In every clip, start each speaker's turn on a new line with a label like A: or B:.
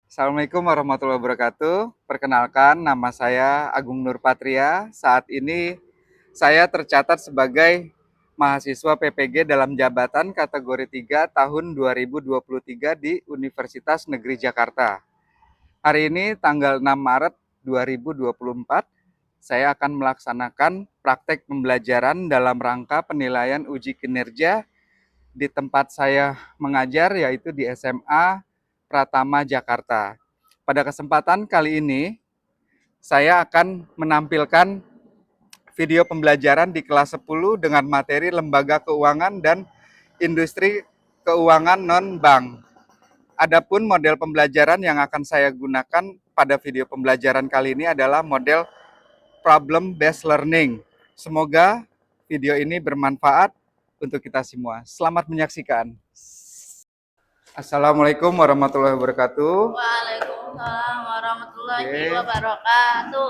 A: Assalamualaikum warahmatullahi wabarakatuh. Perkenalkan, nama saya Agung Nur Patria. Saat ini saya tercatat sebagai mahasiswa PPG dalam jabatan kategori 3 tahun 2023 di Universitas Negeri Jakarta. Hari ini tanggal 6 Maret 2024, saya akan melaksanakan praktek pembelajaran dalam rangka penilaian uji kinerja di tempat saya mengajar, yaitu di SMA Pratama Jakarta. Pada kesempatan kali ini, saya akan menampilkan video pembelajaran di kelas 10 dengan materi lembaga keuangan dan industri keuangan non-bank. Adapun model pembelajaran yang akan saya gunakan pada video pembelajaran kali ini adalah model problem based learning. Semoga video ini bermanfaat untuk kita semua. Selamat menyaksikan. Assalamualaikum warahmatullahi wabarakatuh.
B: Waalaikumsalam warahmatullahi wabarakatuh.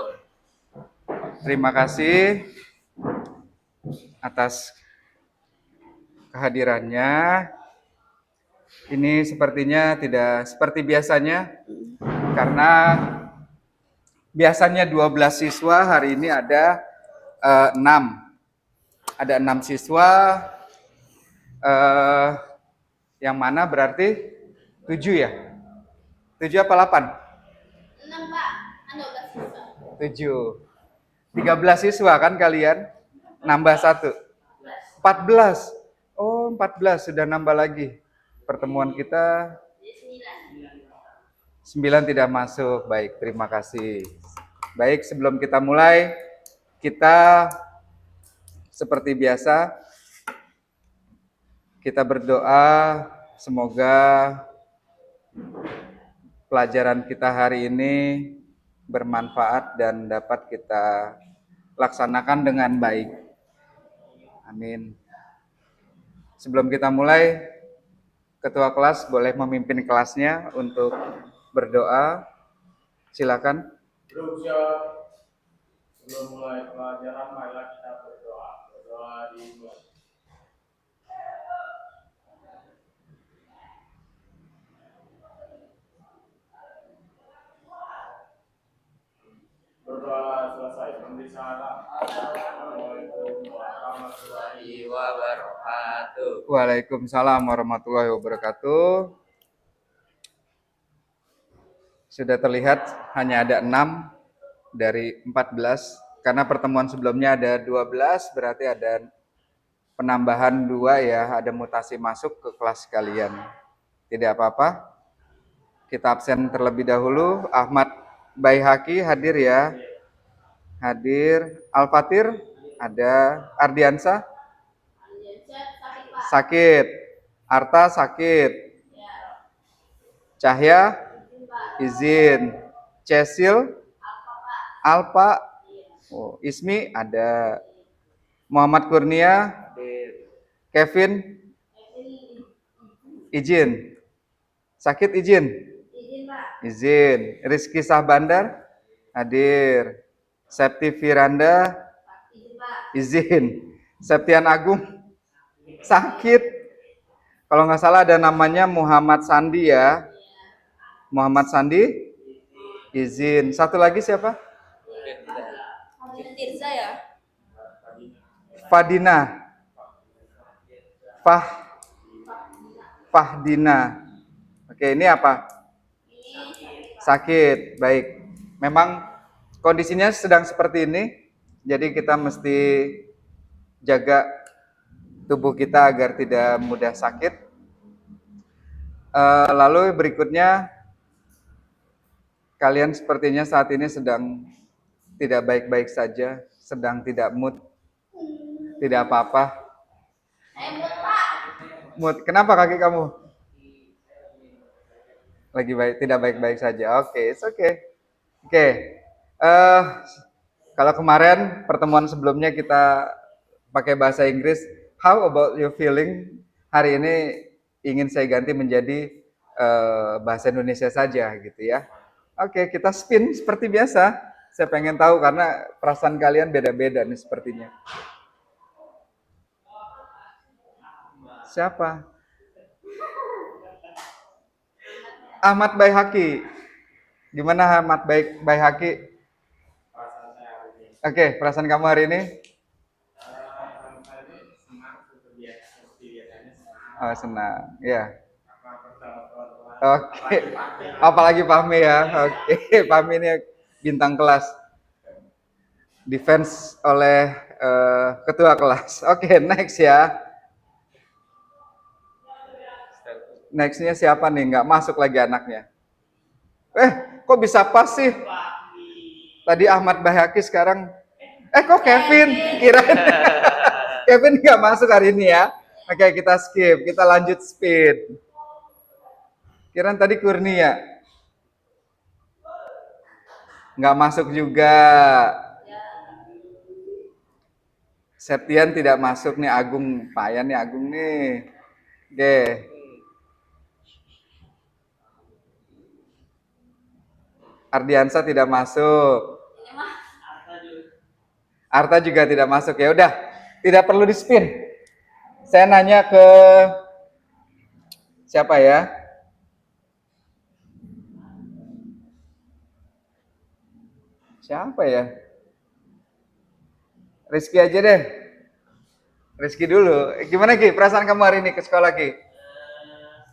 A: Terima kasih atas kehadirannya. Ini sepertinya tidak seperti biasanya, karena biasanya 12 siswa, hari ini ada 6. Ada 6 siswa, yang mana berarti 7 ya? 7 apa 8?
B: 6 Pak, 12 siswa.
A: 7. 13 siswa kan kalian? Nambah 1. 14. Oh, 14 sudah nambah lagi. Pertemuan kita 9 tidak masuk. Baik, terima kasih. Baik, sebelum kita mulai, kita seperti biasa kita berdoa semoga pelajaran kita hari ini bermanfaat dan dapat kita laksanakan dengan baik. Amin. Sebelum kita mulai, ketua kelas boleh memimpin kelasnya untuk berdoa. Silakan.
C: Sebelum mulai pelajaran, marilah kita berdoa. Berdoa dimulai. Berdoa selesai. Memberi salam. Assalamualaikum warahmatullahi wabarakatuh.
A: Waalaikumsalam warahmatullahi wabarakatuh. Sudah terlihat hanya ada 6 dari 14, karena pertemuan sebelumnya ada 12, berarti ada penambahan 2 ya, ada mutasi masuk ke kelas kalian. Tidak apa-apa, kita absen terlebih dahulu. Ahmad Baihaki hadir ya. Hadir. Al-Fatir ada. Ardiansa sakit. Arta sakit. Cahya izin. Cecil Alpa. Oh, Ismi ada. Muhammad Kurnia. Kevin izin. Sakit izin. Izin. Rizky Sahbandar hadir. Septi Firanda izin. Septian Agung sakit. Kalau nggak salah ada namanya Muhammad Sandi ya. Muhammad Sandi izin. Satu lagi siapa?
B: Tirza ya.
A: Fadina. Fahdina. Oke, ini apa? Sakit. Baik. Memang kondisinya sedang seperti ini, jadi kita mesti jaga tubuh kita agar tidak mudah sakit. Lalu berikutnya, kalian sepertinya saat ini sedang tidak baik-baik saja, sedang tidak mood. Tidak apa-apa. Mood. Kenapa kaki kamu? Lagi baik, tidak baik-baik saja. Oke, it's okay. Oke. Kalau kemarin pertemuan sebelumnya kita pakai bahasa Inggris, how about you feeling? Hari ini ingin saya ganti menjadi bahasa Indonesia saja gitu ya. Oke, kita spin seperti biasa. Saya pengen tahu karena perasaan kalian beda-beda nih sepertinya. Siapa? Ahmad Baihaki. Gimana Ahmad Baihaqi?
C: Perasaan saya hari ini.
A: Oke, perasaan kamu hari ini?
C: Perasaan saya ini senang seperti biasanya senang.
A: Oh, senang. Ya.
C: Karena bersama teman-teman.
A: Oke. Apalagi Fahmi ya. Oke, Fahmi ini bintang kelas. Defense oleh ketua kelas. Oke, next ya. Nextnya siapa nih? Nggak masuk lagi anaknya. Kok bisa pas sih? Tadi Ahmad Baihaqi, sekarang kok Kevin? Kirain Kevin nggak masuk hari ini ya. Oke, kita skip, kita lanjut speed. Kirain tadi Kurnia. Nggak masuk juga. Septian tidak masuk nih, Agung. Payah nih Agung nih. Oke. Ardiansa tidak masuk.
B: Ini mah
A: Arta juga tidak masuk. Ya udah, tidak perlu di spin. Saya nanya ke siapa ya? Siapa ya? Rizky aja deh. Rizky dulu. Gimana Ki? Perasaan kamu hari ini ke sekolah Ki?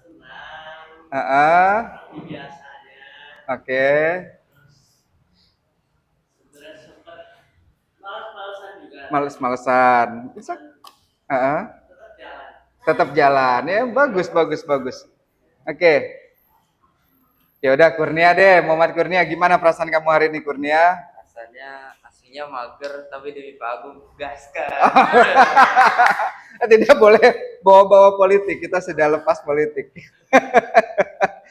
D: Senang, biasanya.
A: Oke.
D: Sebenarnya sempat malas-malasan juga.
A: Males-malesan. Bisa?
D: Tetap jalan.
A: Tetap jalan ya. Bagus, bagus, bagus. Oke. Ya udah Kurnia deh, Muhammad Kurnia, gimana perasaan kamu hari ini Kurnia?
E: Rasanya aslinya mager tapi demi Pak Agung gaskan.
A: Tidak boleh bawa-bawa politik, kita sudah lepas politik.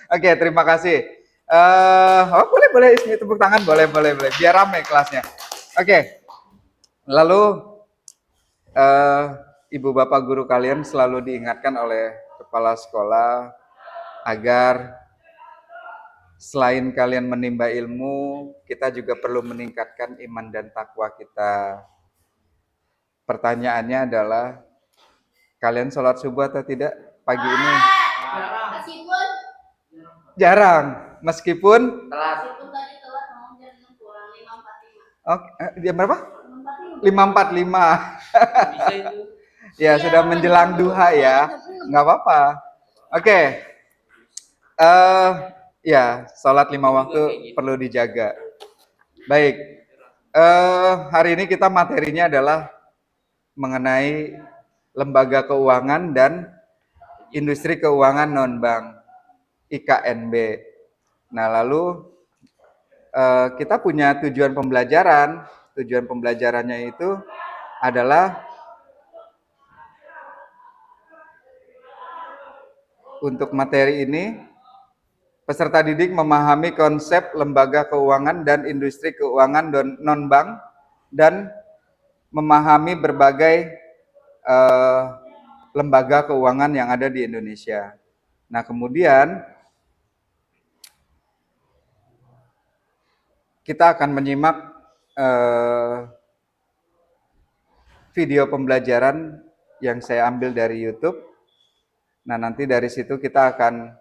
A: Oke, terima kasih. Boleh Ismi, tepuk tangan, boleh, biar ramai kelasnya. Oke. Lalu ibu bapak guru kalian selalu diingatkan oleh kepala sekolah agar selain kalian menimba ilmu, kita juga perlu meningkatkan iman dan takwa kita. Pertanyaannya adalah, kalian sholat subuh atau tidak pagi ini?
B: meskipun
A: Jarang, meskipun
E: Telat.
B: tadi telat mau jam 6 kurang 5.45.
A: jam berapa?
B: 5.45.
A: 5.45.
E: Bisa itu.
A: Ya, sudah menjelang duha ya. Nggak apa-apa. Oke. Ya, sholat 5 waktu perlu dijaga. Baik. Hari ini kita materinya adalah mengenai lembaga keuangan dan industri keuangan non-bank, IKNB. Nah, lalu kita punya tujuan pembelajaran. Tujuan pembelajarannya itu adalah untuk materi ini, peserta didik memahami konsep lembaga keuangan dan industri keuangan non-bank dan memahami berbagai lembaga keuangan yang ada di Indonesia. Nah, kemudian kita akan menyimak video pembelajaran yang saya ambil dari YouTube. Nah, nanti dari situ kita akan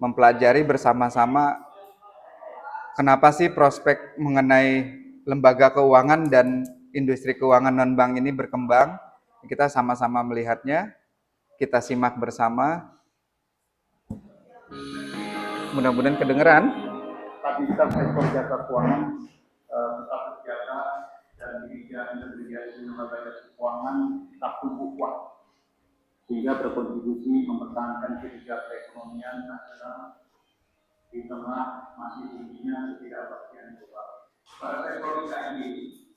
A: mempelajari bersama-sama kenapa sih prospek mengenai lembaga keuangan dan industri keuangan non-bank ini berkembang. Kita sama-sama melihatnya, kita simak bersama. Mudah-mudahan kedengeran.
C: Stabilitas sektor jasa keuangan tetap terjaga dan dirigasi lembaga jasa keuangan tetap tumbuh kuat sehingga berkontribusi mempertahankan kinerja perekonomian nasional di tengah masih tingginya ketidakpastian global. Pada sektor IKN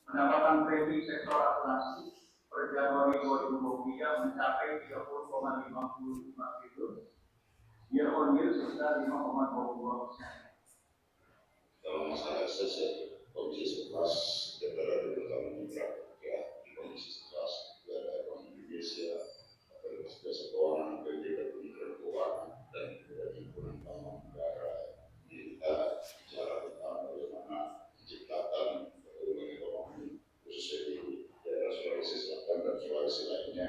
C: pendapatan premi sektor asuransi per Januari 2023 mencapai 30,55 triliun, year on year sebesar 5,22%.
F: Dalam masalah akses ya, Komisi 11 DPR bersama mitra ya, di Komisi 11 ada Bank Indonesia, Otoritas Jasa Keuangan, PJK Kementerian Keuangan, dan juga Himpunan Bank Negara. Kita bicara tentang bagaimana menciptakan pertumbuhan ekonomi khususnya di daerah Sulawesi Selatan dan Sulawesi lainnya.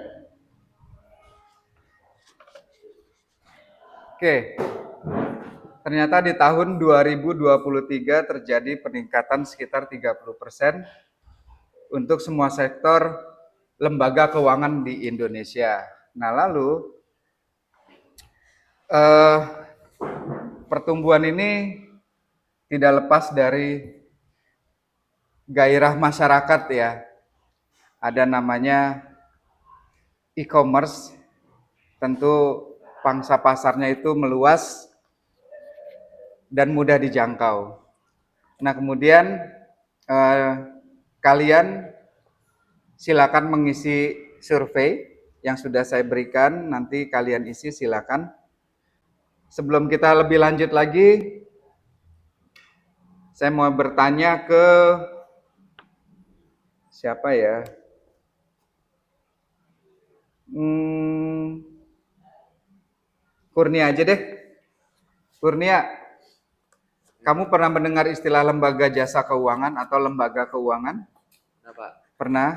A: Oke. ternyata di tahun 2023 terjadi peningkatan sekitar 30% untuk semua sektor lembaga keuangan di Indonesia. Nah, lalu pertumbuhan ini tidak lepas dari gairah masyarakat ya. Ada namanya e-commerce, tentu pangsa pasarnya itu meluas dan mudah dijangkau. Nah, kemudian kalian silakan mengisi survei yang sudah saya berikan, nanti kalian isi silakan. Sebelum kita lebih lanjut lagi, saya mau bertanya ke siapa ya? Kurnia aja deh. Kurnia, kamu pernah mendengar istilah lembaga jasa keuangan atau lembaga keuangan?
E: Kenapa?
A: Pernah?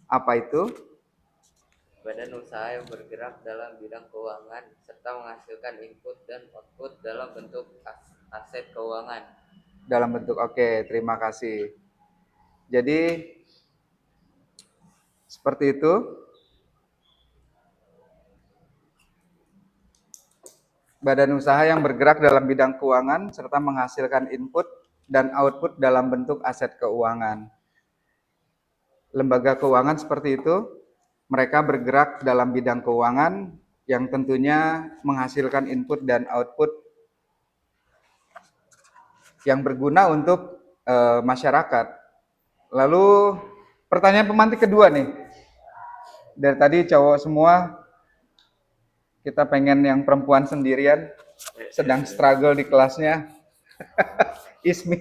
A: Apa itu?
E: Badan usaha yang bergerak dalam bidang keuangan serta menghasilkan input dan output dalam bentuk aset keuangan.
A: Dalam bentuk, oke, terima kasih. Jadi, seperti itu. Badan usaha yang bergerak dalam bidang keuangan serta menghasilkan input dan output dalam bentuk aset keuangan. Lembaga keuangan seperti itu, mereka bergerak dalam bidang keuangan yang tentunya menghasilkan input dan output yang berguna untuk masyarakat. Lalu pertanyaan pemantik kedua nih. Dari tadi cowok semua, kita pengen yang perempuan sendirian, sedang struggle di kelasnya. Ismi,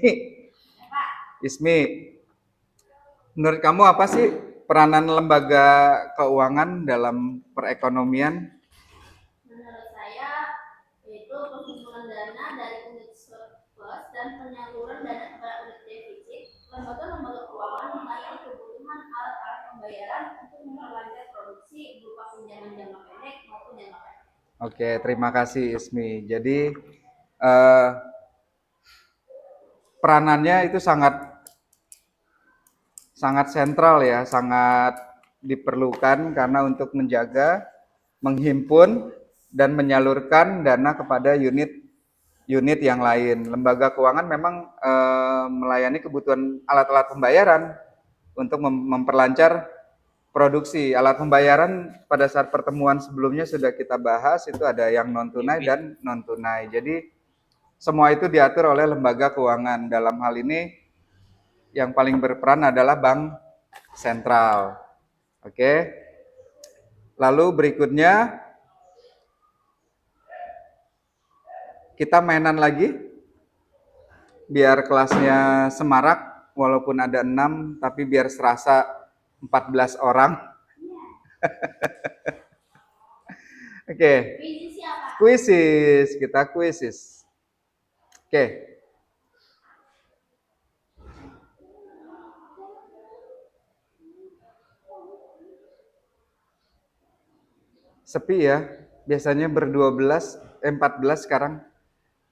A: menurut kamu apa sih peranan lembaga keuangan dalam perekonomian?
B: Menurut saya, yaitu pengumpulan dana dari unit surplus dan penyaluran dana kepada unit defisit. Lembaga-lembaga keuangan melayani kebutuhan alat-alat pembayaran untuk memperlancar produksi berupa pinjaman jangka pendek maupun jangka pendek.
A: Oke, terima kasih Ismi. Jadi peranannya itu sangat sentral ya, sangat diperlukan karena untuk menjaga, menghimpun dan menyalurkan dana kepada unit yang lain. Lembaga keuangan memang melayani kebutuhan alat-alat pembayaran untuk memperlancar produksi. Alat pembayaran pada saat pertemuan sebelumnya sudah kita bahas, itu ada yang non tunai dan non tunai. Jadi semua itu diatur oleh lembaga keuangan. Dalam hal ini yang paling berperan adalah bank sentral. Oke. Lalu berikutnya kita mainan lagi. Biar kelasnya semarak, walaupun ada 6, tapi biar serasa 14 orang. Oke.
B: Kuisis siapa?
A: Kuisis, kita kuisis. Oke. Sepi ya, biasanya 14 sekarang.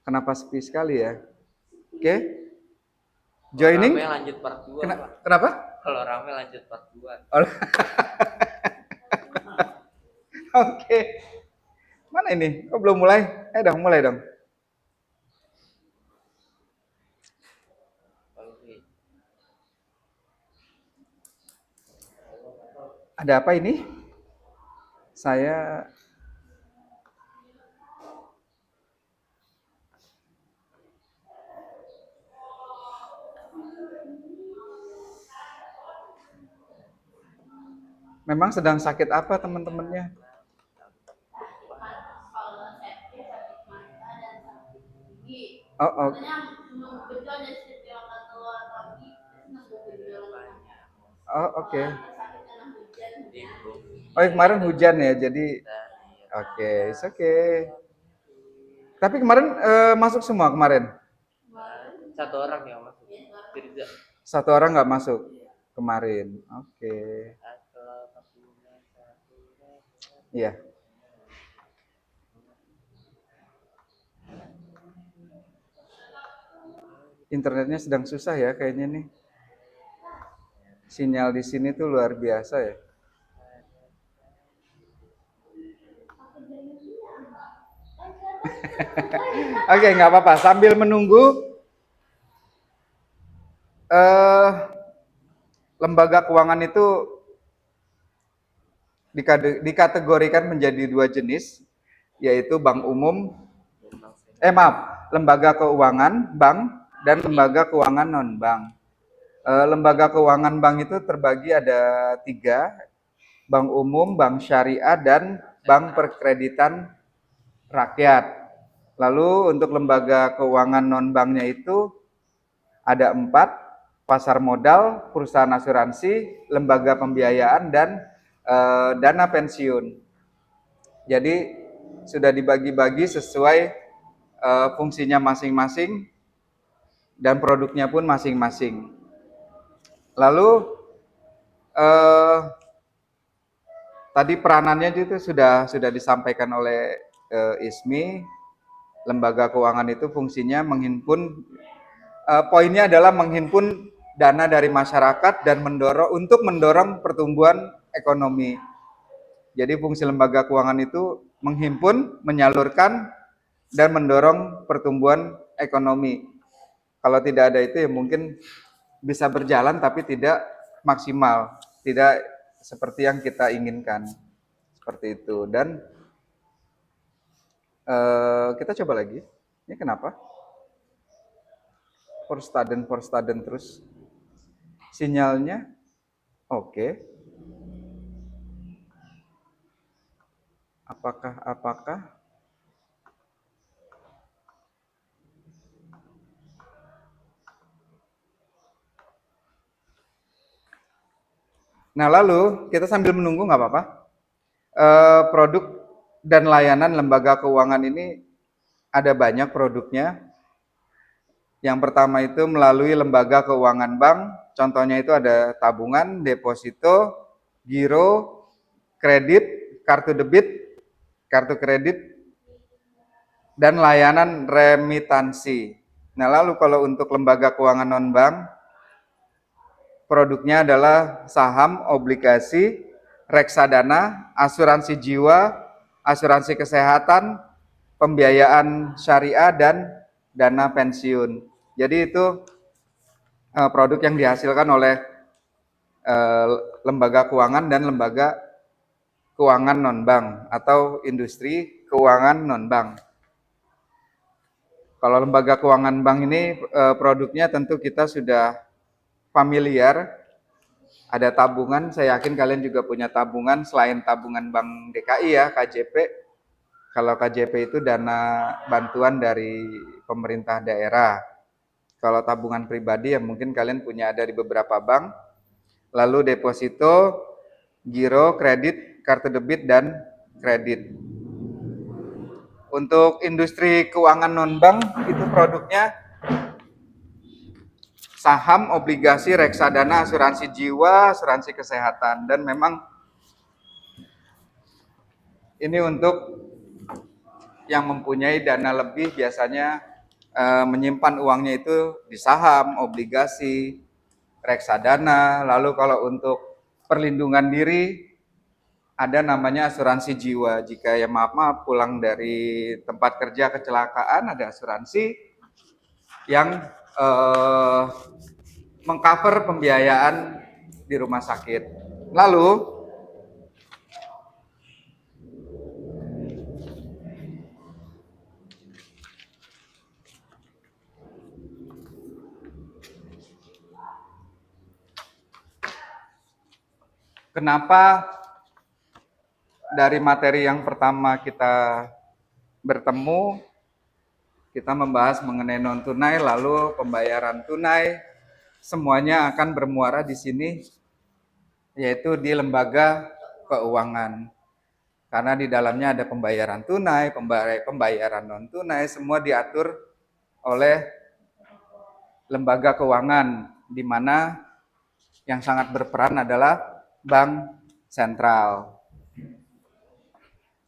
A: Kenapa sepi sekali ya? Oke. Joining?
E: Rame lanjut part 2.
A: Kenapa?
E: Kalau rame lanjut part 2.
A: Oke. Mana ini? Kok belum mulai? Dong, mulai dong. Ada apa ini? Saya memang sedang sakit apa teman-temannya?
B: Kalau sakit mata dan sakit gigi.
A: Oh.
B: Katanya gejala dari setiap keluar pagi nunggu gejala.
A: Oh, oke.
B: Sakit karena hujan.
A: Oh, kemarin hujan ya, jadi oke, it's okay. Tapi kemarin masuk semua kemarin?
E: Satu orang yang masuk. Tidak.
A: Satu orang nggak masuk kemarin. Oke. Iya. Internetnya sedang susah ya kayaknya nih. Sinyal di sini tuh luar biasa ya. Oke, nggak apa-apa. Sambil menunggu, eh, lembaga keuangan itu dikategorikan menjadi dua jenis, yaitu bank umum, lembaga keuangan bank dan lembaga keuangan non bank. Lembaga keuangan bank itu terbagi ada tiga, bank umum, bank syariah, dan bank perkreditan rakyat. Lalu untuk lembaga keuangan non banknya itu ada 4, pasar modal, perusahaan asuransi, lembaga pembiayaan, dan dana pensiun. Jadi sudah dibagi-bagi sesuai fungsinya masing-masing dan produknya pun masing-masing. Lalu tadi peranannya itu sudah disampaikan oleh Ismi. Lembaga keuangan itu fungsinya menghimpun, poinnya adalah menghimpun dana dari masyarakat dan mendorong pertumbuhan ekonomi. Jadi fungsi lembaga keuangan itu menghimpun, menyalurkan, dan mendorong pertumbuhan ekonomi. Kalau tidak ada itu ya mungkin bisa berjalan tapi tidak maksimal, tidak seperti yang kita inginkan. Seperti itu. Dan kita coba lagi. Ini kenapa? Forstaden terus. Sinyalnya oke. Apakah? Nah, lalu kita sambil menunggu nggak apa-apa. Produk dan layanan lembaga keuangan ini ada banyak produknya. Yang pertama itu melalui lembaga keuangan bank, contohnya itu ada tabungan, deposito, giro, kredit, kartu debit, kartu kredit, dan layanan remitansi. Nah, lalu kalau untuk lembaga keuangan non-bank, produknya adalah saham, obligasi, reksadana, asuransi jiwa, asuransi kesehatan, pembiayaan syariah, dan dana pensiun. Jadi itu produk yang dihasilkan oleh lembaga keuangan dan lembaga keuangan non-bank atau industri keuangan non-bank. Kalau lembaga keuangan bank ini produknya tentu kita sudah familiar. Ada tabungan, saya yakin kalian juga punya tabungan selain tabungan Bank DKI ya, KJP. Kalau KJP itu dana bantuan dari pemerintah daerah. Kalau tabungan pribadi ya mungkin kalian punya ada di beberapa bank. Lalu deposito, giro, kredit, kartu debit, dan kredit. Untuk industri keuangan non-bank itu produknya saham, obligasi, reksadana, asuransi jiwa, asuransi kesehatan. Dan memang ini untuk yang mempunyai dana lebih biasanya menyimpan uangnya itu di saham, obligasi, reksadana. Lalu kalau untuk perlindungan diri ada namanya asuransi jiwa. Jika ya maaf pulang dari tempat kerja kecelakaan, ada asuransi yang mengcover pembiayaan di rumah sakit. Lalu kenapa dari materi yang pertama kita bertemu, kita membahas mengenai non tunai, lalu pembayaran tunai, semuanya akan bermuara di sini, yaitu di lembaga keuangan. Karena di dalamnya ada pembayaran tunai, pembayaran non tunai, semua diatur oleh lembaga keuangan, di mana yang sangat berperan adalah bank sentral.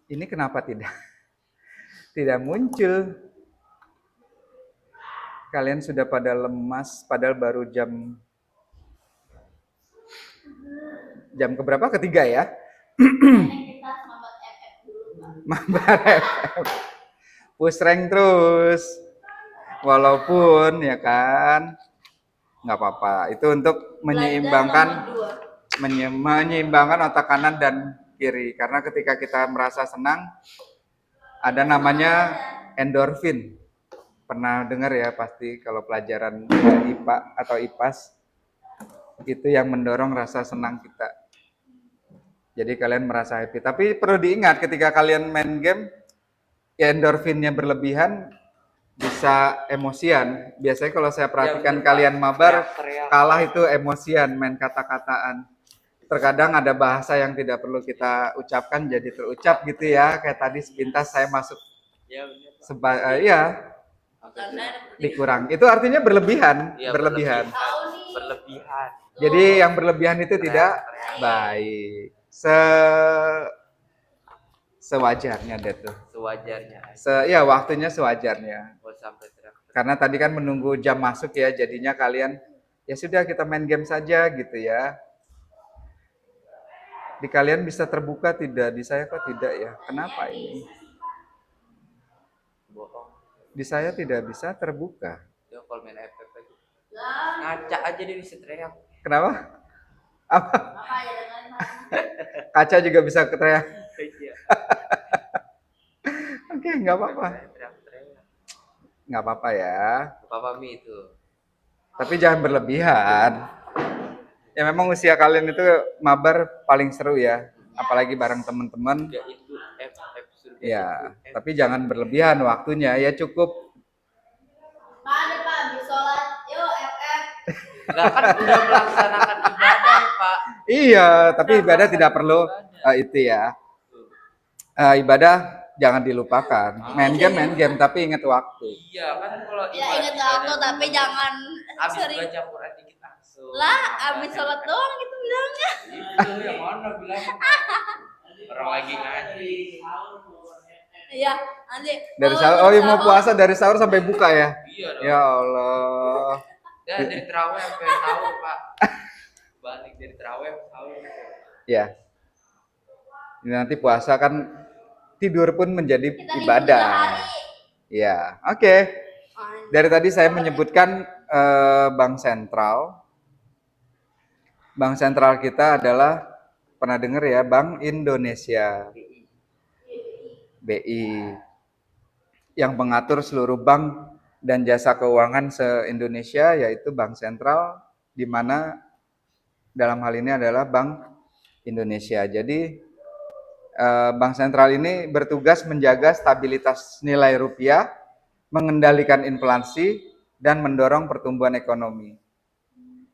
A: Ini kenapa tidak muncul? Kalian sudah pada lemas, padahal baru jam keberapa? Ketiga ya?
B: Kayaknya kita semangat FF dulu, Pak.
A: Mabar FF. Push rank terus. Walaupun ya kan, nggak apa-apa. Itu untuk menyeimbangkan menyeimbangkan otak kanan dan kiri. Karena ketika kita merasa senang, ada namanya endorfin. Pernah dengar ya pasti kalau pelajaran IPA atau IPAS, itu yang mendorong rasa senang kita. Jadi kalian merasa happy. Tapi perlu diingat ketika kalian main game, ya endorfinnya berlebihan, bisa emosian. Biasanya kalau saya perhatikan kalian mabar, kalah itu emosian, main kata-kataan. Terkadang ada bahasa yang tidak perlu kita ucapkan jadi terucap gitu ya. Kayak tadi sepintas saya masuk
E: Ya benar.
A: iya dikurang. Itu artinya berlebihan,
E: Ya,
A: berlebihan.
E: Berlebihan.
A: Jadi yang berlebihan itu tidak baik. Sewajarnya deh tuh.
E: Sewajarnya.
A: Ya waktunya sewajarnya.
E: Oh, sampai teriak.
A: Karena tadi kan menunggu jam masuk ya, jadinya kalian ya sudah kita main game saja gitu ya. Di kalian bisa terbuka tidak? Di saya kok tidak ya? Kenapa ini?
E: Bohong.
A: Di saya tidak bisa terbuka.
E: Dia kalau main FF aja.
B: Lah,
E: Ngaca aja dia bisa teriak.
A: Kenapa? Apa?
B: apa ya dengan
A: Kaca juga bisa teriak.
E: Iya.
A: Oke, nggak apa-apa.
E: Teriak-teriak.
A: Nggak apa-apa ya.
E: Apa Mi itu?
A: Tapi jangan berlebihan. Ya memang usia kalian itu mabar paling seru ya. Apalagi bareng teman-teman.
E: Ya itu FF surga.
A: Ya,
E: itu.
A: tapi jangan berlebihan waktunya. Ya cukup.
B: Pak, ada Pak, habis sholat, yuk FF.
E: Enggak kan udah melaksanakan ibadah ya, Pak.
A: Iya, tapi ibadah tidak perlu itu ya. Ibadah jangan dilupakan. Main game, tapi ingat waktu.
E: Iya kan kalau
B: Ya ingat waktu tapi jangan
E: habis
B: sering.
E: baca Quran dikit langsung.
B: Lah, habis sholat doang gitu bilangnya.
E: Itu yang mana bilang? Orang lagi ngaji.
B: Iya, nanti.
A: Dari sahur, oh iya mau puasa dari sahur sampai buka ya?
E: Iya dong.
A: Ya Allah.
E: Ya dari terawih sampai sahur, Pak. Balik dari terawih sampai sahur.
A: Ya. Ini nanti puasa kan tidur pun menjadi
B: Kita libur 3
A: ibadah.
B: hari.
A: Ya, oke. Dari tadi saya menyebutkan bank sentral. Bank sentral kita adalah, pernah dengar ya, Bank Indonesia. BI. Yang mengatur seluruh bank dan jasa keuangan se-Indonesia, yaitu bank sentral, di mana dalam hal ini adalah Bank Indonesia. Jadi bank sentral ini bertugas menjaga stabilitas nilai rupiah, mengendalikan inflasi, dan mendorong pertumbuhan ekonomi.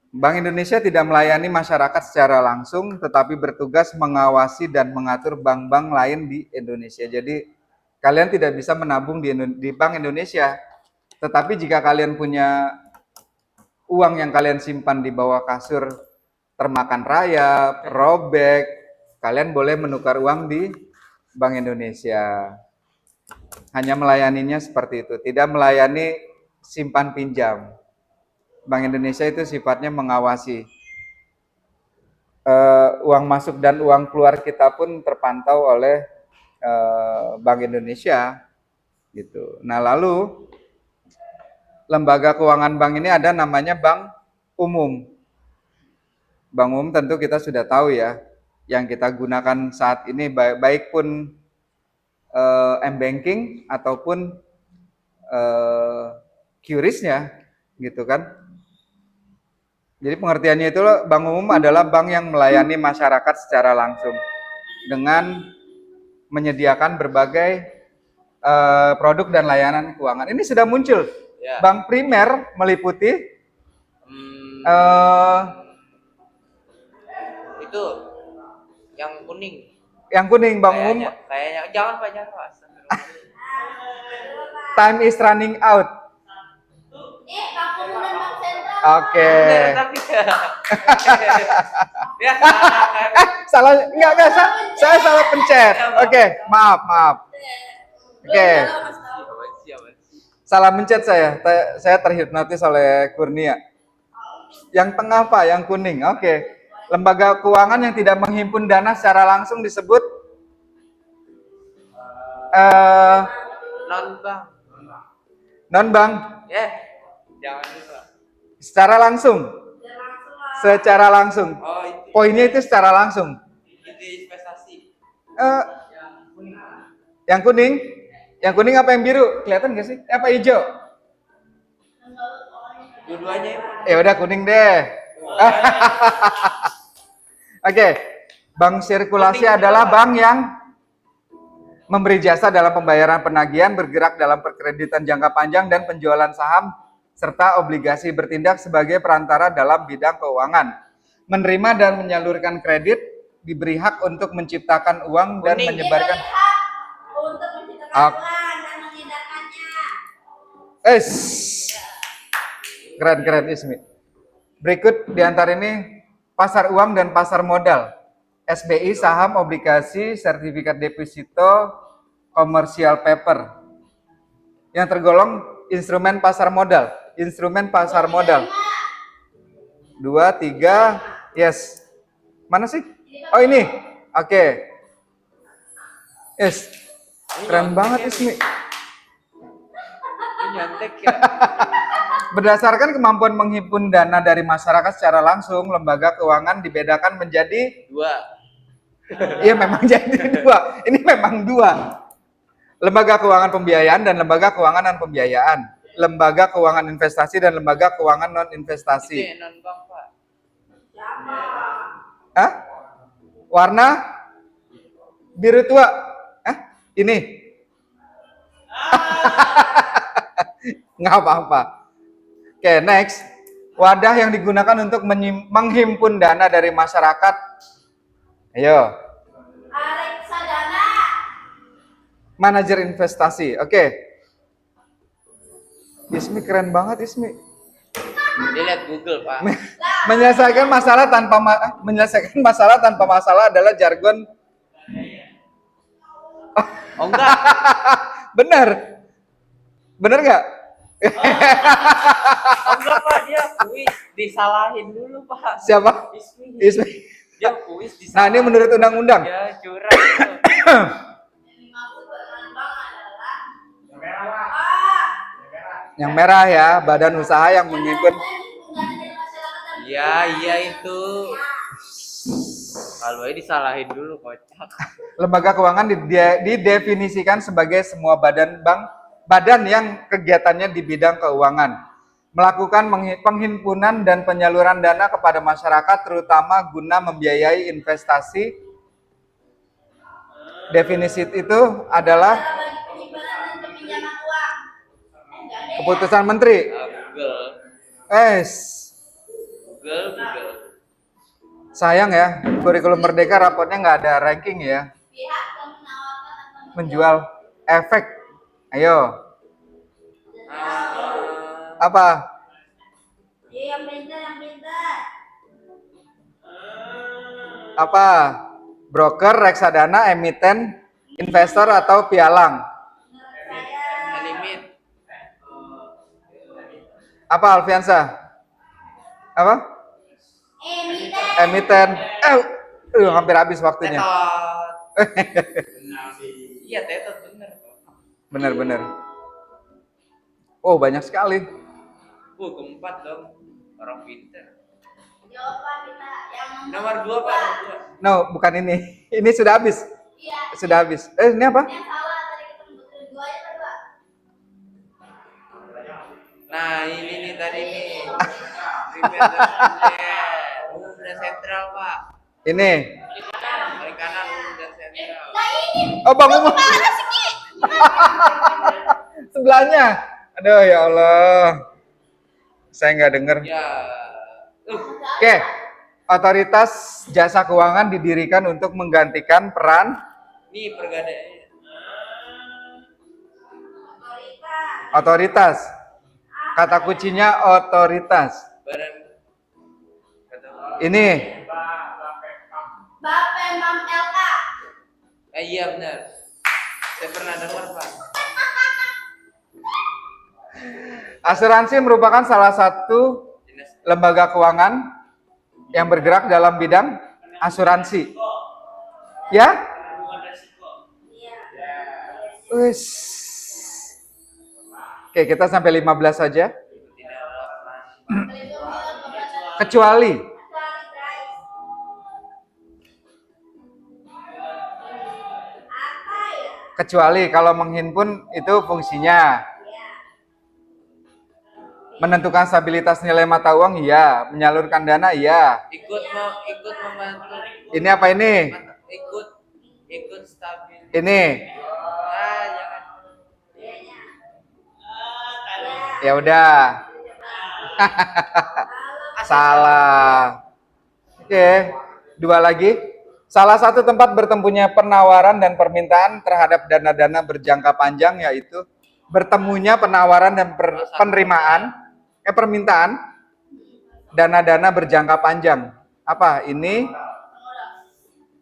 A: Bank Indonesia tidak melayani masyarakat secara langsung, tetapi bertugas mengawasi dan mengatur bank-bank lain di Indonesia. Jadi kalian tidak bisa menabung di Bank Indonesia, tetapi jika kalian punya uang yang kalian simpan di bawah kasur termakan rayap, robek, kalian boleh menukar uang di Bank Indonesia. Hanya melayaninya seperti itu, tidak melayani simpan pinjam. Bank Indonesia itu sifatnya mengawasi. Uang masuk dan uang keluar kita pun terpantau oleh Bank Indonesia. Gitu. Nah lalu lembaga keuangan bank ini ada namanya Bank Umum. Bank Umum tentu kita sudah tahu ya, yang kita gunakan saat ini baik pun m-banking ataupun QRIS-nya, gitu kan. Jadi pengertiannya itu Bank Umum adalah bank yang melayani masyarakat secara langsung dengan menyediakan berbagai produk dan layanan keuangan. Ini sudah muncul.
E: Ya.
A: Bank primer meliputi
E: Itu yang kuning.
A: yang kuning, Bank Umum.
E: Kayaknya jangan banyak Pak.
A: Time is running out.
B: Bank Umum dan Bank Sentral.
A: Oke.
E: Tapi ya.
A: Salah, enggak, saya salah pencet. Oke, maaf. Oke. Salah mencet saya. Saya terhipnotis oleh Kurnia. Yang tengah Pak, yang kuning. Oke. Lembaga keuangan yang tidak menghimpun dana secara langsung disebut
E: Non bang.
A: non-bank.
E: Jangan dulu.
A: Secara langsung. Secara langsung.
E: Oh itu.
A: Poinnya itu secara langsung.
E: Itu investasi.
A: Eh, yang kuning? Yang kuning apa yang biru? Kelihatan nggak sih? Apa hijau?
E: Dua-duanya ya.
A: Ya udah kuning deh. Oke. Bank sirkulasi adalah bank yang memberi jasa dalam pembayaran penagihan, bergerak dalam perkreditan jangka panjang dan penjualan saham serta obligasi, bertindak sebagai perantara dalam bidang keuangan. Menerima dan menyalurkan kredit, diberi hak untuk menciptakan uang dan
E: Kuning.
A: menyebarkan.
B: Diberi hak untuk menciptakan uang dan mengedarkannya.
A: Keren Ismi. Berikut diantara ini pasar uang dan pasar modal. SBI, saham, obligasi, sertifikat deposito, commercial paper. Yang tergolong instrumen pasar modal. Instrumen pasar modal. 2, 3, yes. Mana sih? Oh ini. Oke. Yes. Keren banget Ismi.
E: Ini nyontek ya.
A: Berdasarkan kemampuan menghimpun dana dari masyarakat secara langsung, lembaga keuangan dibedakan menjadi
E: 2.
A: iya memang jadi 2. Ini memang 2. Lembaga keuangan pembiayaan dan lembaga keuangan non pembiayaan. Lembaga keuangan investasi dan lembaga keuangan non
E: Itu
A: investasi.
E: yang non bank Pak.
A: Hah? Warna biru tua. Hah? Ini. Nggak apa-apa. Oke, next. Wadah yang digunakan untuk menghimpun dana dari masyarakat. Ayo.
B: Reksadana.
A: Manajer investasi. Oke. Ismi keren banget Ismi.
E: Dia lihat Google Pak.
A: Menyelesaikan masalah tanpa masalah adalah jargon.
E: Oh enggak.
A: Benar. Benar nggak?
E: Oh enggak Pak, dia kuis disalahin dulu Pak.
A: Siapa?
E: Ismi.
A: Ismi.
E: Dia kuis disalahin.
A: Nah, ini menurut undang-undang.
E: Ya curang itu.
B: Yang dimaksud dengan bank adalah
C: Yang merah lah. Yang merah.
A: Yang merah ya, badan usaha yang menghimpun.
E: Iya itu. Kalau ini disalahin dulu kocak.
A: Lembaga keuangan didefinisikan sebagai semua badan yang kegiatannya di bidang keuangan, melakukan penghimpunan dan penyaluran dana kepada masyarakat terutama guna membiayai investasi. Definisi itu adalah keputusan menteri.
E: Google. Google.
A: Sayang ya, kurikulum merdeka rapotnya nggak ada ranking ya. Menjual efek. Ayo. Apa?
B: Yang pintar.
A: Apa? Broker, reksadana, emiten, investor atau pialang.
E: Limit.
A: Apa Alfiansa? Apa? Emiten. Hampir habis waktunya.
E: Iya tetot bener.
A: Benar-benar. Oh, banyak sekali.
E: Keempat dong. Orang pinter.
B: Jawaban kita yang
E: Nomor 2 Pak, nomor 2.
A: No, bukan ini. Ini sudah habis.
B: Iya.
A: Sudah habis. Ini apa?
B: Yang salah tadi kita sebutin 2 ya kedua.
E: Nah ini nih tadi nih. Udah sentral Pak.
A: Ini.
E: Paling kanan udah sentral.
B: Nah ini.
A: Oh, Bang Umum.
B: Mana sih Ki?
A: Sebelahnya. Aduh, ya Allah. Saya nggak dengar.
E: Ya.
A: Oke. Otoritas jasa keuangan didirikan untuk menggantikan peran
E: Nih pergadaian.
A: otoritas. Kata kuncinya otoritas.
E: Badan.
A: Ini.
B: Bapemam LK.
E: Iya benar. Saya pernah dengar Pak.
A: Asuransi merupakan salah satu lembaga keuangan yang bergerak dalam bidang asuransi. Ya?
D: Penanggulangan resiko.
A: Wis. Oke, kita sampai 15 saja. Kecuali kecuali kalau menghimpun itu fungsinya menentukan stabilitas nilai mata uang, iya. Menyalurkan dana, iya.
E: Ikut membantu.
A: Ini apa ini?
E: Ikut stabil.
A: Ini.
E: Jangan.
A: Ya udah. Salah. Oke, dua lagi. Salah satu tempat bertemunya penawaran dan permintaan terhadap dana-dana berjangka panjang yaitu bertemunya penawaran dan permintaan dana-dana berjangka panjang. Apa? Ini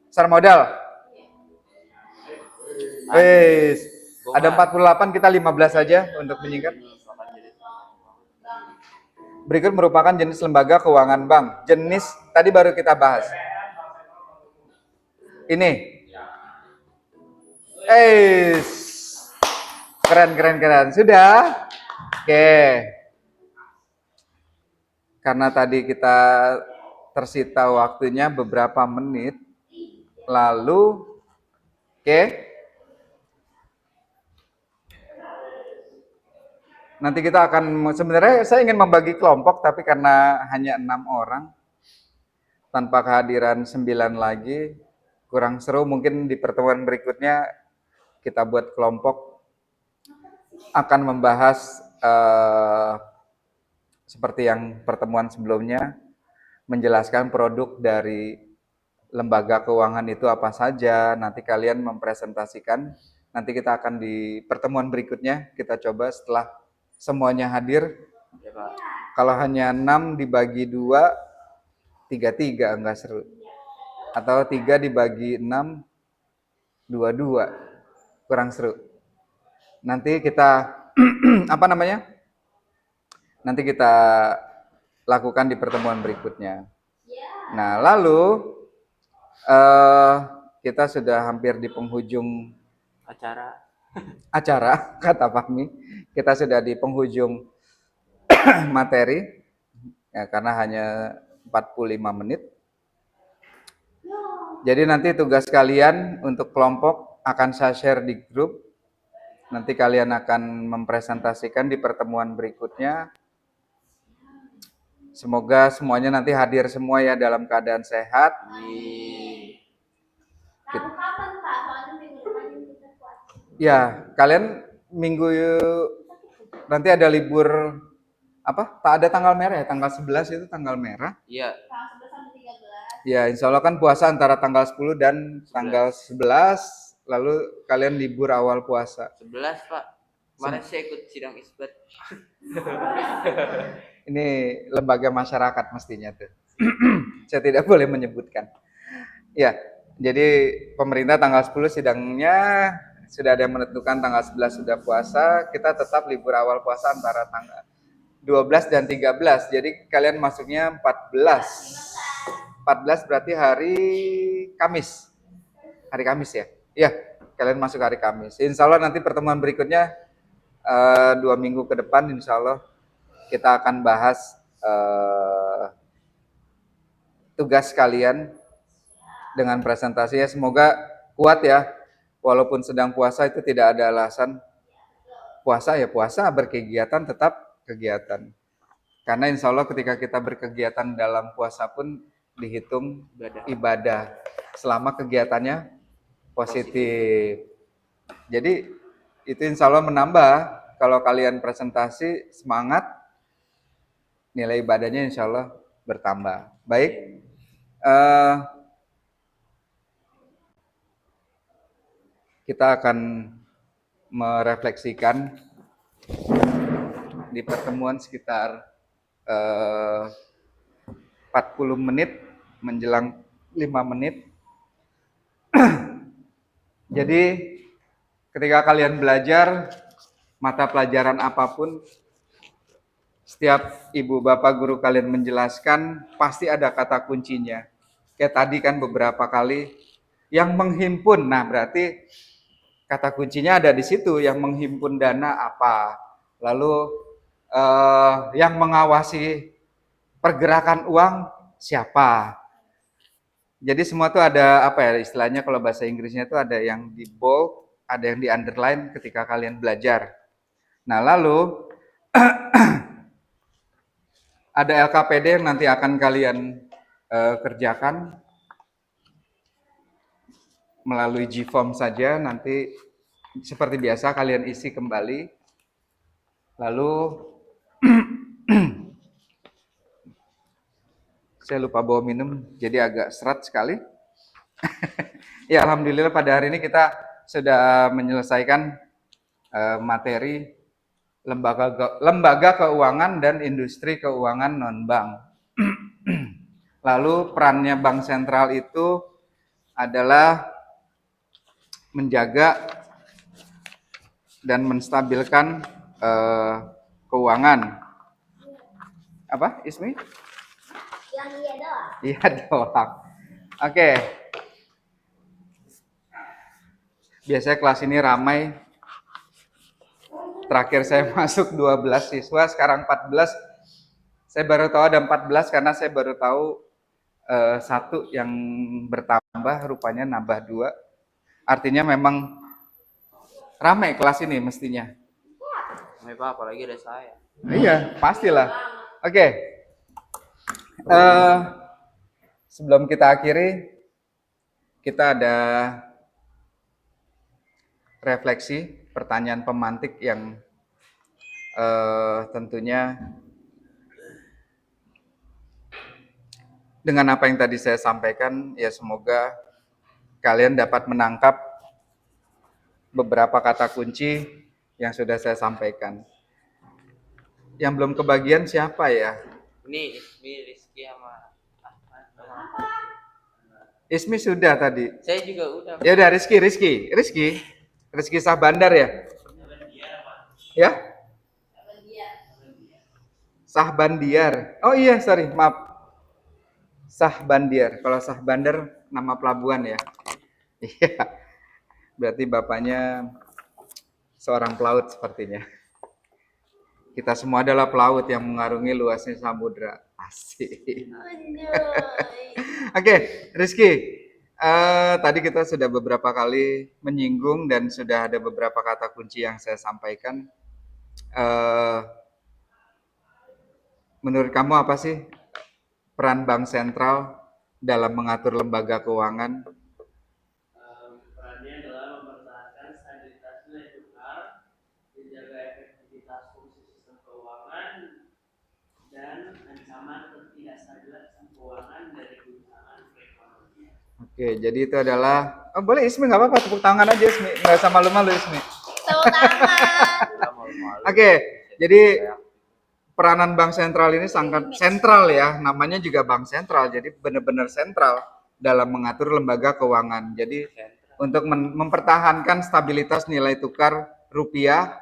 A: pasar modal. Wes, ada 48, kita 15 saja untuk menyingkat. Berikut merupakan jenis lembaga keuangan bank. Jenis tadi baru kita bahas. Ini. Keren. Sudah? Oke. Karena tadi kita tersita waktunya beberapa menit. Lalu, oke. Nanti kita akan, sebenarnya saya ingin membagi kelompok, tapi karena hanya 6 orang, tanpa kehadiran 9 lagi, kurang seru. Mungkin di pertemuan berikutnya kita buat kelompok akan membahas seperti yang pertemuan sebelumnya, menjelaskan produk dari lembaga keuangan itu apa saja. Nanti kalian mempresentasikan. Nanti kita akan di pertemuan berikutnya kita coba setelah semuanya hadir.
E: Ya, Pak.
A: Kalau hanya 6 dibagi 2, 3 enggak seru. Atau 3 dibagi 6, 2 kurang seru. Nanti kita nanti kita lakukan di pertemuan berikutnya. Nah, lalu kita sudah hampir di penghujung acara, kata Fahmi. Kita sudah di penghujung materi, ya, karena hanya 45 menit. Jadi nanti tugas kalian untuk kelompok akan saya share di grup. Nanti kalian akan mempresentasikan di pertemuan berikutnya. Semoga semuanya nanti hadir semua ya dalam keadaan sehat.
B: Kamu kapan Pak? Soalnya minggu depan kita puasa.
A: Ya, kalian minggu nanti ada libur apa? Tak ada tanggal merah ya? Tanggal 11 itu tanggal merah.
E: Iya.
B: Tanggal 11 sampai 13.
A: Ya, insya Allah kan puasa antara tanggal 10 dan tanggal 11. Lalu kalian libur awal puasa.
E: 11, Pak. Kemarin saya ikut sidang isbat.
A: Ini lembaga masyarakat mestinya tuh. Saya tidak boleh menyebutkan. Ya, jadi pemerintah tanggal 10 sidangnya, sudah ada yang menentukan tanggal 11 sudah puasa. Kita tetap libur awal puasa antara tanggal 12 dan 13. Jadi kalian masuknya 14. 14 berarti hari Kamis. Hari Kamis ya? Iya, kalian masuk hari Kamis. Insya Allah nanti pertemuan berikutnya 2 minggu ke depan insya Allah kita akan bahas tugas kalian dengan presentasinya. Semoga kuat ya, walaupun sedang puasa itu tidak ada alasan. Puasa ya puasa, berkegiatan tetap kegiatan. Karena insya Allah ketika kita berkegiatan dalam puasa pun dihitung ibadah selama kegiatannya positif. Jadi itu insya Allah menambah. Kalau kalian presentasi semangat, nilai ibadahnya insya Allah bertambah. Baik, kita akan merefleksikan di pertemuan sekitar 40 menit menjelang 5 menit. Jadi ketika kalian belajar, mata pelajaran apapun, setiap ibu bapak guru kalian menjelaskan, pasti ada kata kuncinya. Kayak tadi kan beberapa kali, yang menghimpun. Nah, berarti kata kuncinya ada di situ, yang menghimpun dana apa. Lalu yang mengawasi pergerakan uang siapa. Jadi semua tuh ada apa ya istilahnya, kalau bahasa Inggrisnya itu ada yang di bold, ada yang di underline ketika kalian belajar. Nah, lalu ada LKPD yang nanti akan kalian kerjakan melalui G-Form saja. Nanti seperti biasa kalian isi kembali. Lalu saya lupa bawa minum, jadi agak serat sekali. Ya, alhamdulillah pada hari ini kita sudah menyelesaikan materi lembaga keuangan dan industri keuangan non-bank. Lalu perannya bank sentral itu adalah menjaga dan menstabilkan keuangan. Apa, Ismi?
B: Yang iya doang.
A: Iya doang. Oke. Biasanya kelas ini ramai. Terakhir saya masuk 12 siswa, sekarang 14. Saya baru tahu ada 14 karena saya baru tahu satu yang bertambah, rupanya nambah 2. Artinya memang ramai kelas ini mestinya.
E: Ramai Pak, apalagi ada saya.
A: Iya, pastilah. Oke. Sebelum kita akhiri, kita ada refleksi, pertanyaan pemantik yang tentunya dengan apa yang tadi saya sampaikan, ya semoga kalian dapat menangkap beberapa kata kunci yang sudah saya sampaikan. Yang belum kebagian siapa ya?
E: Ini Ismi, Rizky sama Ahmad.
A: Ismi sudah tadi.
E: Saya juga udah.
A: Ya udah, Rizky Sahbandar ya? Ya? Sahbandiar. Oh iya, sorry, maaf. Sahbandiar. Kalau Sahbandar nama pelabuhan ya? Iya. Berarti bapaknya seorang pelaut sepertinya. Kita semua adalah pelaut yang mengarungi luasnya samudra. Asik. Oke, Rizky. Tadi kita sudah beberapa kali menyinggung dan sudah ada beberapa kata kunci yang saya sampaikan. Menurut kamu apa sih peran bank sentral dalam mengatur lembaga keuangan?
D: Perannya adalah mempertahankan stabilitas nilai tukar, menjaga efektivitas fungsi sistem keuangan, dan ancaman ketidakstabilan sistem keuangan dari guncangan perekonomian.
A: Oke, jadi itu adalah, boleh Ismi, nggak apa-apa, tepuk tangan aja Ismi, nggak usah malu-malu Ismi.
B: Tepuk tangan.
A: Oke, jadi peranan bank sentral ini sangat sentral ya, namanya juga bank sentral, jadi benar-benar sentral dalam mengatur lembaga keuangan. Jadi untuk mempertahankan stabilitas nilai tukar rupiah,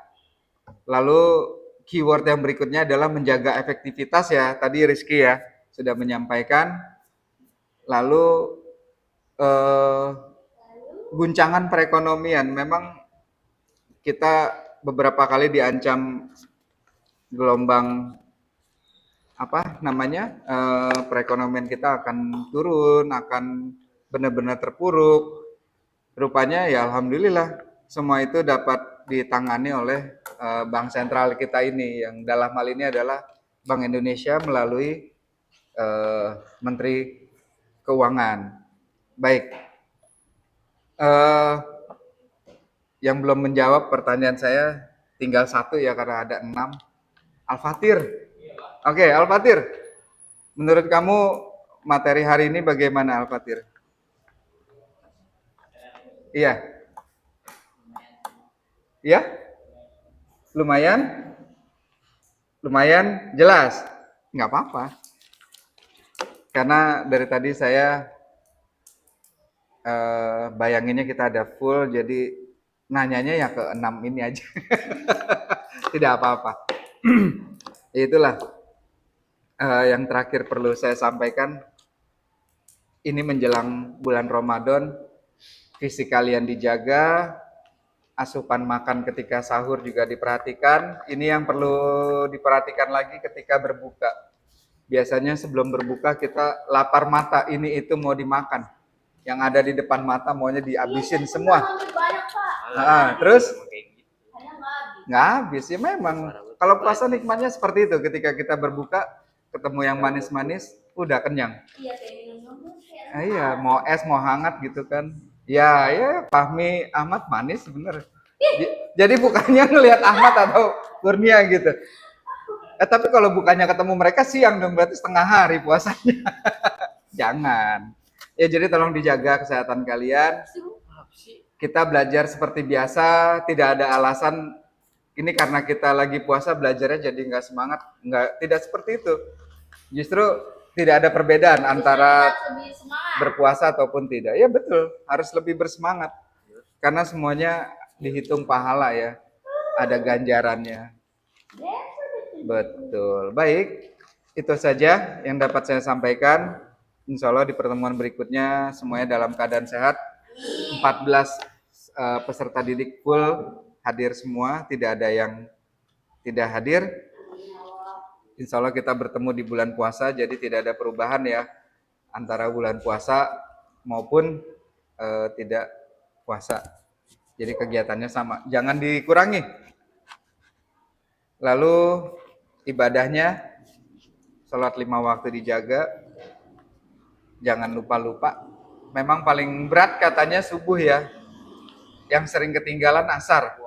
A: lalu keyword yang berikutnya adalah menjaga efektivitas ya, tadi Rizky ya sudah menyampaikan. Lalu guncangan perekonomian, memang kita beberapa kali diancam gelombang perekonomian kita akan turun, akan benar-benar terpuruk. Rupanya ya alhamdulillah semua itu dapat ditangani oleh bank sentral kita ini, yang dalam hal ini adalah Bank Indonesia melalui Menteri Keuangan. Baik, yang belum menjawab pertanyaan saya tinggal satu ya, karena ada 6. Al-Fatir. Oke, Al-Fatir. Menurut kamu materi hari ini bagaimana, Al-Fatir? Iya. Iya? Lumayan? Lumayan jelas? Nggak apa-apa. Karena dari tadi saya bayanginnya kita ada full, jadi nanyanya ya ke 6 ini aja. Tidak apa-apa. Itulah yang terakhir perlu saya sampaikan. Ini menjelang bulan Ramadan, fisik kalian dijaga, asupan makan ketika sahur juga diperhatikan. Ini yang perlu diperhatikan lagi ketika berbuka. Biasanya sebelum berbuka kita lapar mata, ini itu mau dimakan. Yang ada di depan mata maunya dihabisin semua.
B: Ngambil banyak, Pak.
A: Terus
B: Hanya nggak habis.
A: nggak habis ya memang. Kalau puasa nikmatnya seperti itu, ketika kita berbuka ketemu yang manis-manis, udah kenyang.
B: Iya, kayak minum-minum kayak
A: Iya, mau es mau hangat gitu kan. Ya, Fahmi Ahmad manis bener. Jadi bukannya ngelihat Ahmad atau Kurnia gitu. Tapi kalau bukannya ketemu mereka siang dong, berarti setengah hari puasanya. Jangan. Ya jadi tolong dijaga kesehatan kalian. Kita belajar seperti biasa, tidak ada alasan ini karena kita lagi puasa belajarnya jadi nggak semangat. Tidak seperti itu. Justru tidak ada perbedaan antara
B: lebih semangat.
A: berpuasa ataupun tidak. Ya betul, harus lebih bersemangat. Karena semuanya dihitung pahala ya. Ada ganjarannya. Betul. Baik, itu saja yang dapat saya sampaikan. Insya Allah di pertemuan berikutnya semuanya dalam keadaan sehat. 14 peserta didik full hadir semua, tidak ada yang tidak hadir. Insya Allah kita bertemu di bulan puasa, jadi tidak ada perubahan ya antara bulan puasa maupun tidak puasa. Jadi kegiatannya sama, jangan dikurangi. Lalu ibadahnya, sholat 5 waktu dijaga, jangan lupa-lupa. Memang paling berat katanya subuh ya, yang sering ketinggalan asar.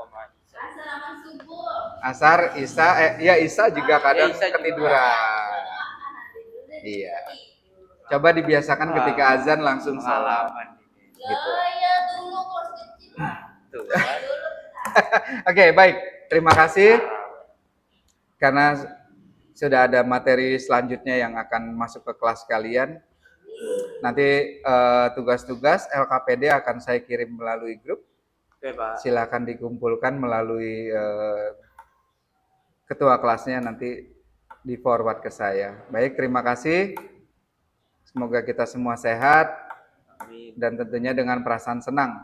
B: Asal subuh.
A: Asar, Isya juga kadang
E: Isya juga.
A: ketiduran. Iya. Coba dibiasakan ketika azan langsung salam. Gitu.
B: Ya dulu kelas kecil.
E: Tuh,
B: Dulu.
A: Oke, baik. Terima kasih. Karena sudah ada materi selanjutnya yang akan masuk ke kelas kalian. Nanti tugas-tugas LKPD akan saya kirim melalui grup.
E: Oke, Pak.
A: Silakan dikumpulkan melalui ketua kelasnya, nanti di forward ke saya. Baik, terima kasih. Semoga kita semua sehat
E: Amin.
A: dan tentunya dengan perasaan senang.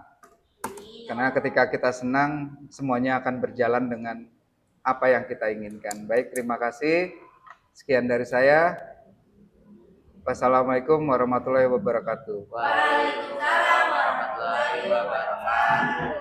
A: Karena ketika kita senang, semuanya akan berjalan dengan apa yang kita inginkan. Baik, terima kasih. Sekian dari saya. Wassalamualaikum warahmatullahi wabarakatuh.
B: Waalaikumsalam warahmatullahi wabarakatuh.